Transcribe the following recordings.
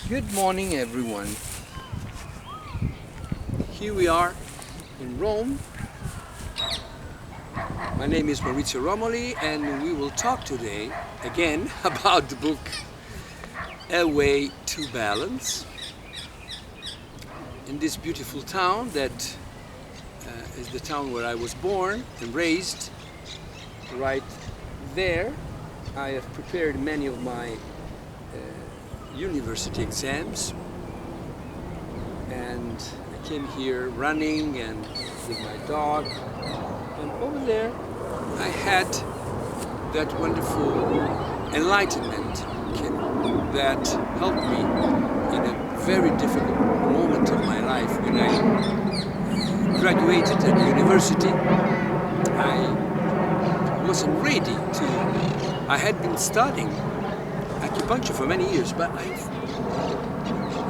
Good morning, everyone. Here we are in Rome. My name is Maurizio Romoli, and we will talk today again about the book A Way to Balance in this beautiful town that is the town where I was born and raised. Right there, I have prepared many of my university exams, and I came here running and with my dog, and over there I had that wonderful enlightenment that helped me in a very difficult moment of my life. When I graduated at the university, I wasn't ready to, I had been studying acupuncture for many years, but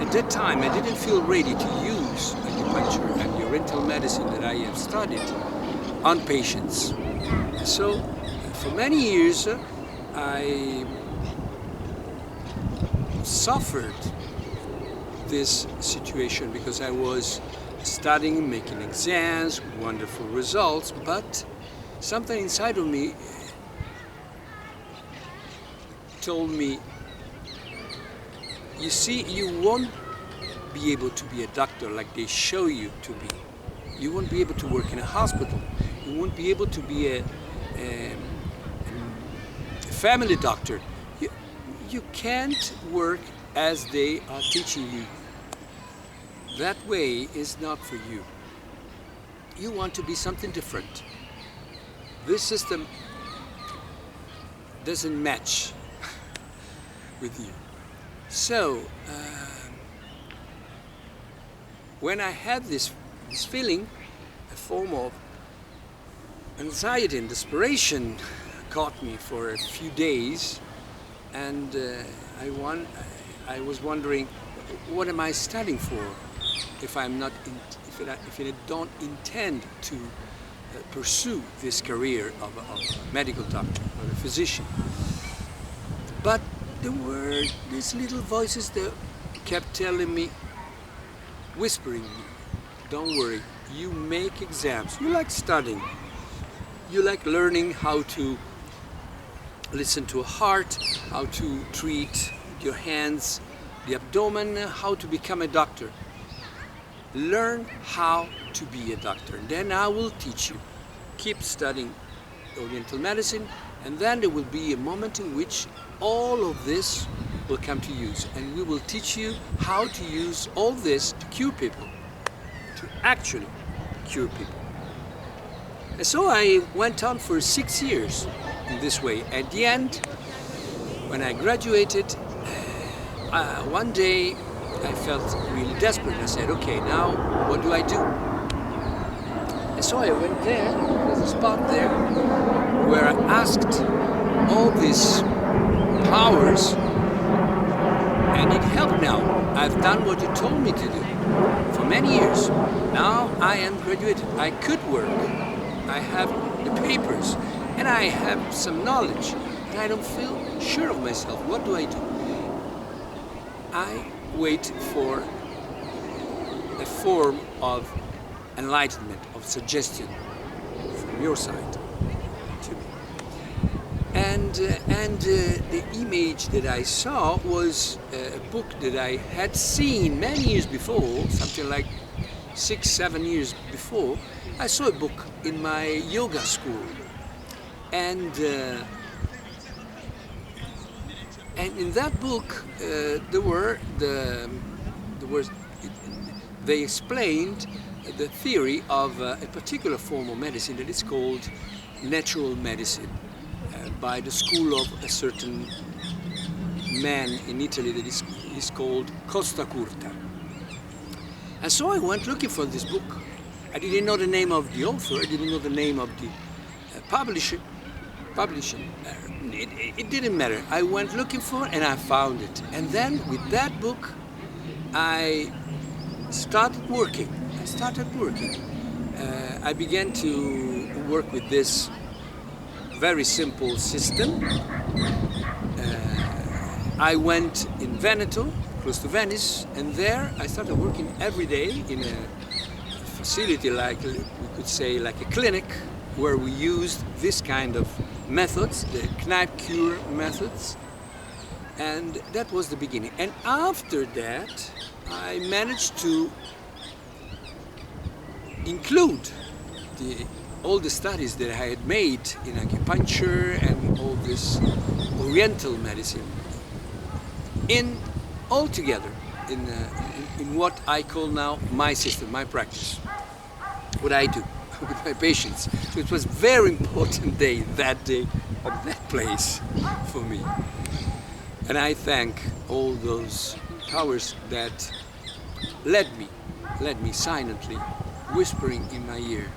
at that time I didn't feel ready to use acupuncture and the oriental medicine that I have studied on patients. So for many years I suffered this situation because I was studying, making exams, wonderful results, but something inside of me told me, you see, you won't be able to be a doctor like they show you to be. You won't be able to work in a hospital. You won't be able to be a family doctor. You can't work as they are teaching you. That way is not for you. You want to be something different. This system doesn't match with you. So when I had this feeling, a form of anxiety and desperation caught me for a few days, and I was wondering, what am I studying for if I don't intend to pursue this career of a medical doctor or a physician? But there were these little voices that kept telling me, whispering me, don't worry, you make exams, you like studying, you like learning how to listen to a heart, how to treat your hands, the abdomen, how to become a doctor. Learn how to be a doctor, and then I will teach you. Keep studying oriental medicine, and then there will be a moment in which all of this will come to use, and we will teach you how to use all this to cure people, to actually cure people. And so I went on for 6 years in this way. At the end, when I graduated, one day I felt really desperate. I said, okay, now what do I do? And so I went there, there's a spot there, where I asked all these powers, and it helped now. I've done what you told me to do for many years. Now I am graduated. I could work. I have the papers, and I have some knowledge, and I don't feel sure of myself. What do I do? I wait for a form of enlightenment, of suggestion from your side to me. And the image that I saw was a book that I had seen many years before, something like 6-7 years before. I saw a book in my yoga school, and in that book they explained the theory of a particular form of medicine that is called natural medicine, by the school of a certain man in Italy that is called Costa Curta. And so I went looking for this book. I didn't know the name of the author, I didn't know the name of the publishing. It didn't matter. I went looking for it and I found it. And then with that book, I started working. I began to work with this very simple system. I went in Veneto close to Venice, and there I started working every day in a facility, like we could say like a clinic, where we used this kind of methods, the Kneipp cure methods, and that was the beginning. And after that, I managed to include all the studies that I had made in acupuncture and all this Oriental medicine all together in what I call now my system, my practice, what I do with my patients. So it was a very important day at that place for me. And I thank all those powers that led me silently, whispering in my ear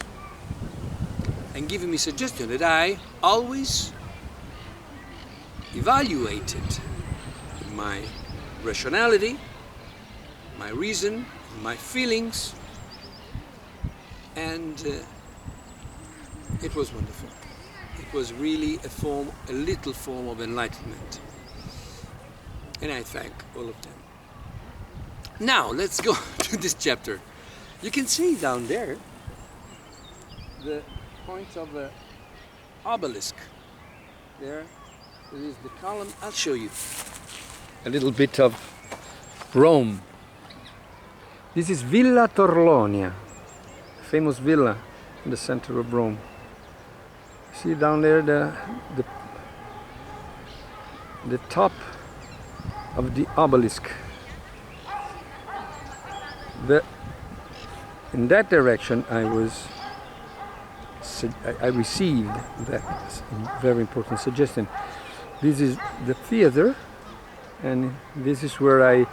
and giving me suggestions that I always evaluated my rationality, my reason, my feelings, and it was wonderful. It was really a little form of enlightenment. And I thank all of them. Now, let's go to this chapter. You can see down there the point of the obelisk. There is the column. I'll show you a little bit of Rome. This is Villa Torlonia, a famous villa in the center of Rome. See down there the top of the obelisk. In that direction I received that very important suggestion. This is the theater, and this is where I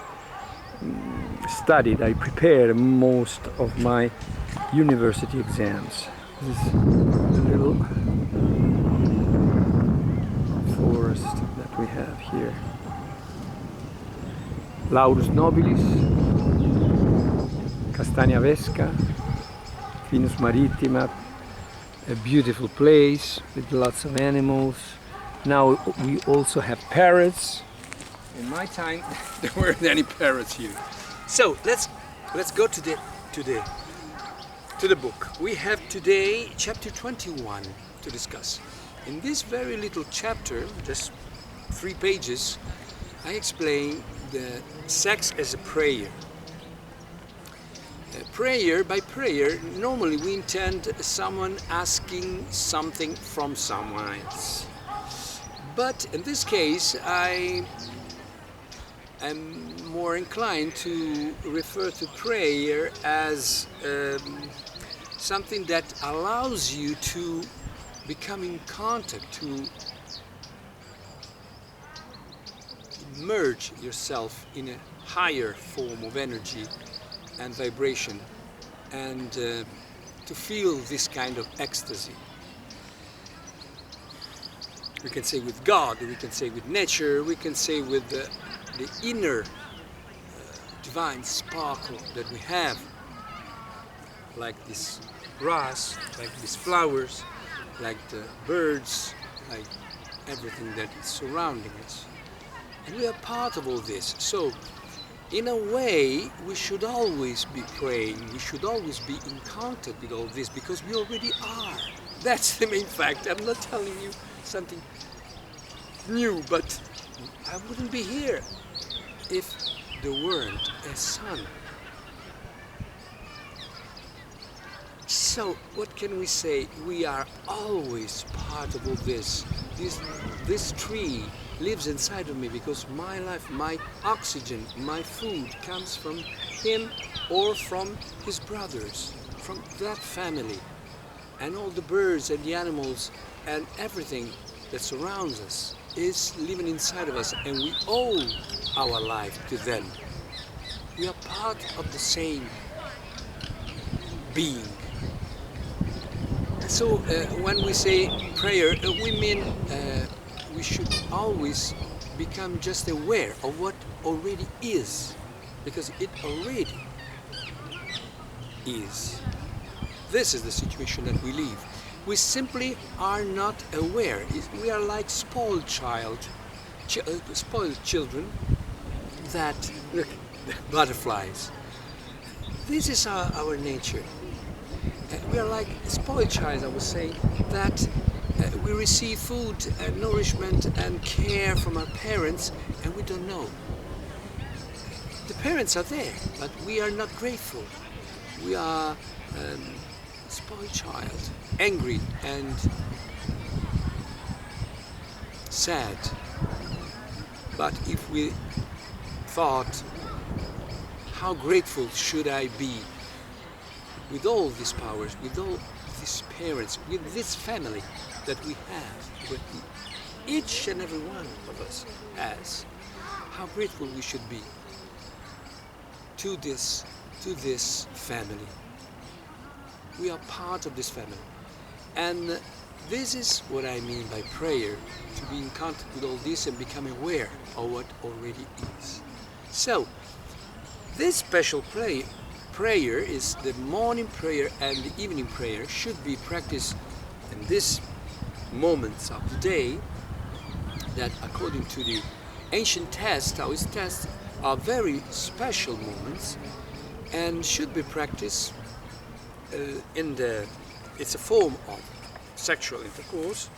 studied. I prepared most of my university exams. This is the little forest that we have here. Laurus nobilis, Castagna vesca, Venus maritima, a beautiful place with lots of animals. Now we also have parrots. In my time, there weren't any parrots here. So let's go to the book. We have today chapter 21 to discuss. In this very little chapter, just 3 pages, I explain the sex as a prayer. By prayer, normally we intend someone asking something from someone else. But in this case, I am more inclined to refer to prayer as something that allows you to become in contact, to merge yourself in a higher form of energy and vibration, and to feel this kind of ecstasy. We can say with God, we can say with nature, we can say with the inner divine sparkle that we have, like this grass, like these flowers, like the birds, like everything that is surrounding us. And we are part of all this. So, in a way, we should always be praying, we should always be in contact with all this, because we already are. That's the main fact. I'm not telling you something new, but I wouldn't be here if there weren't a sun. So, what can we say? We are always part of all this. This tree lives inside of me because my life, my oxygen, my food comes from him or from his brothers, from that family. And all the birds and the animals and everything that surrounds us is living inside of us, and we owe our life to them. We are part of the same being. So when we say prayer, we mean we should always become just aware of what already is, because it already is. This is the situation that we live. We simply are not aware. We are like spoiled children that, look, butterflies. This is our nature. We are like spoiled child, I would say, that we receive food and nourishment and care from our parents and we don't know. The parents are there, but we are not grateful. We are spoiled child, angry and sad. But if we thought, how grateful should I be with all these powers, with all these parents, with this family that we have, that each and every one of us has, how grateful we should be to this family. We are part of this family. And this is what I mean by prayer, to be in contact with all this and become aware of what already is. So, this special prayer is the morning prayer and the evening prayer should be practiced in these moments of the day that, according to the ancient Taoist text, are very special moments and should be practiced it's a form of sexual intercourse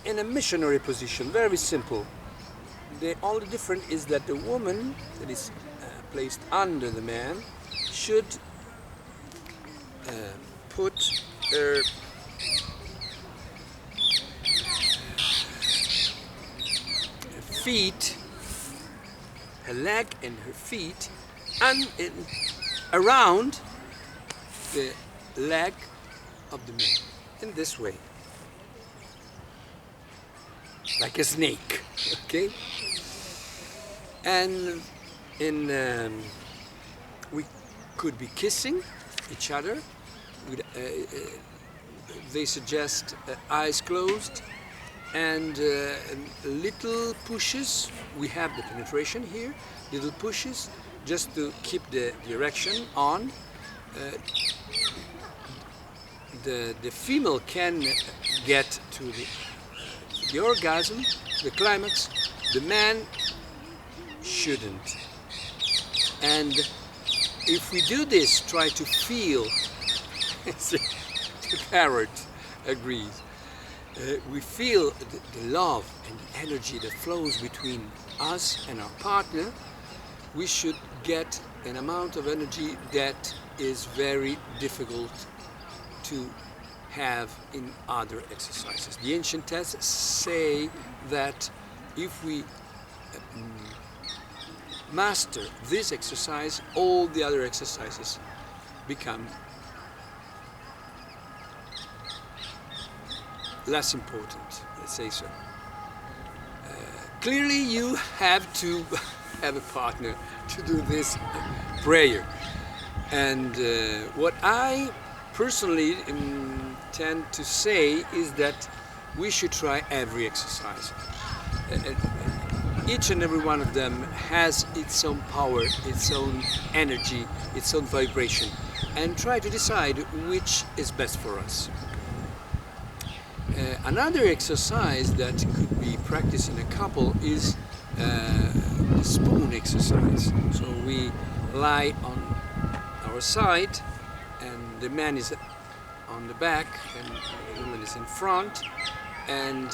in a missionary position, very simple. The only difference is that the woman that is placed under the man should put her feet, her leg and her feet, and around the leg of the man, in this way, like a snake, okay? And we could be kissing each other. They suggest eyes closed and little pushes. We have the penetration here, little pushes, just to keep the erection on. The female can get to the orgasm, the climax. The man shouldn't. And if we do this, try to feel, the parrot agrees, we feel the love and the energy that flows between us and our partner, we should get an amount of energy that is very difficult to have in other exercises. The ancient texts say that if we master this exercise, all the other exercises become less important, let's say so. Clearly you have to have a partner to do this prayer. And what I personally tend to say is that we should try every exercise. Each and every one of them has its own power, its own energy, its own vibration, and try to decide which is best for us. Another exercise that could be practiced in a couple is the spoon exercise. So we lie on our side and the man is on the back and the woman is in front, and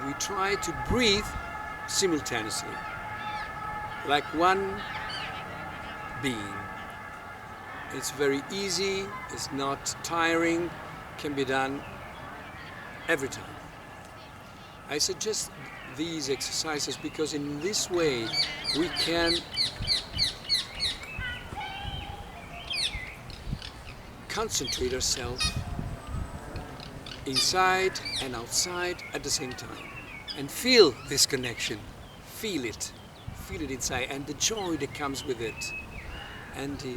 we try to breathe simultaneously, like one being. It's very easy, it's not tiring, can be done every time. I suggest these exercises because in this way we can concentrate ourselves inside and outside at the same time and feel this connection, feel it inside, and the joy that comes with it and the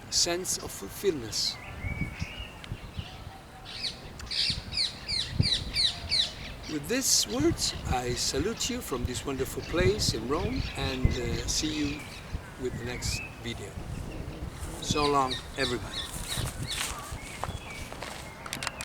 sense of fulfillment. With these words, I salute you from this wonderful place in Rome and see you with the next video. So long, everybody.